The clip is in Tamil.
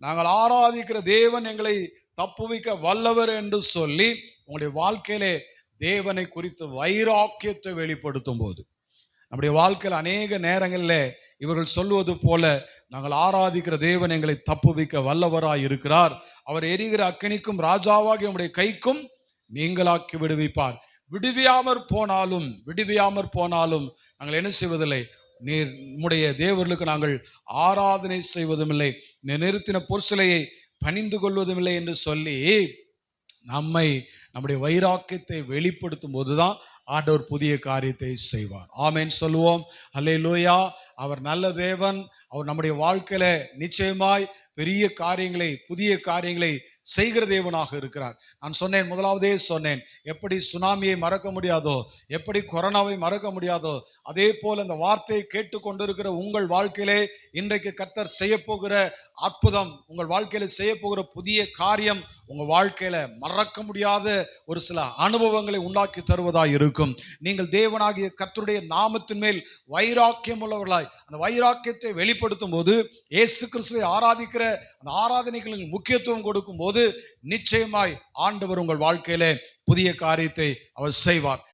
நாங்கள் ஆராதிக்கிற தேவன் எங்களை தப்புவிக்க வல்லவர் என்று சொல்லி உங்களுடைய வாழ்க்கையிலே தேவனை குறித்து வைராக்கியத்தை வெளிப்படுத்தும் போது, நம்முடைய வாழ்க்கையில் அநேக நேரங்களில் இவர்கள் சொல்வது போல நாங்கள் ஆராதிக்கிற தேவன் எங்களை தப்புவிக்க வல்லவராய் இருக்கிறார், அவர் எரிகிற அக்கினிக்கும் ராஜாவாகி உம்முடைய கைக்கும் நீங்களாக்கி விடுவிப்பார். விடுவியாமற் போனாலும் நாங்கள் என்ன செய்வதில்லை, நீர் உம்முடைய தேவர்களுக்கு நாங்கள் ஆராதனை செய்வதும் இல்லை, நிறுத்தின பொற்சிலையை பணிந்து கொள்வதும் இல்லை என்று சொல்லி நம்முடைய வைராக்கியத்தை வெளிப்படுத்தும் போதுதான் ஆண்டவர் புதிய காரியத்தை செய்வார். ஆமென் சொல்லுவோம். அல்லேலூயா. அவர் நல்ல தேவன். அவர் நம்முடைய வாழ்க்கையில நிச்சயமாய் பெரிய காரியங்களை, புதிய காரியங்களை செய்கிற தேவனாக இருக்கிறார். நான் சொன்னேன், முதலாவதே சொன்னேன், எப்படி சுனாமியை மறக்க முடியாதோ, எப்படி கொரோனாவை மறக்க முடியாதோ, அதே போல் அந்த வார்த்தையை கேட்டுக்கொண்டிருக்கிற உங்கள் வாழ்க்கையிலே இன்றைக்கு கர்த்தர் செய்ய போகிற அற்புதம், உங்கள் வாழ்க்கையில செய்ய போகிற புதிய காரியம் உங்கள் வாழ்க்கையில மறக்க முடியாத ஒரு சில அனுபவங்களை உண்டாக்கி தருவதாய் இருக்கும். நீங்கள் தேவனாகிய கர்த்தருடைய நாமத்தின் மேல் வைராக்கியம் உள்ளவர்களாய் அந்த வைராக்கியத்தை வெளிப்படுத்தும் போது, இயேசு கிறிஸ்துவை ஆராதிக்கிற அந்த ஆராதனைகளின் முக்கியத்துவம் கொடுக்கும் போது நிச்சயமாய் ஆண்டவர் உங்கள் வாழ்க்கையிலே புதிய காரியத்தை அவர் செய்வார்.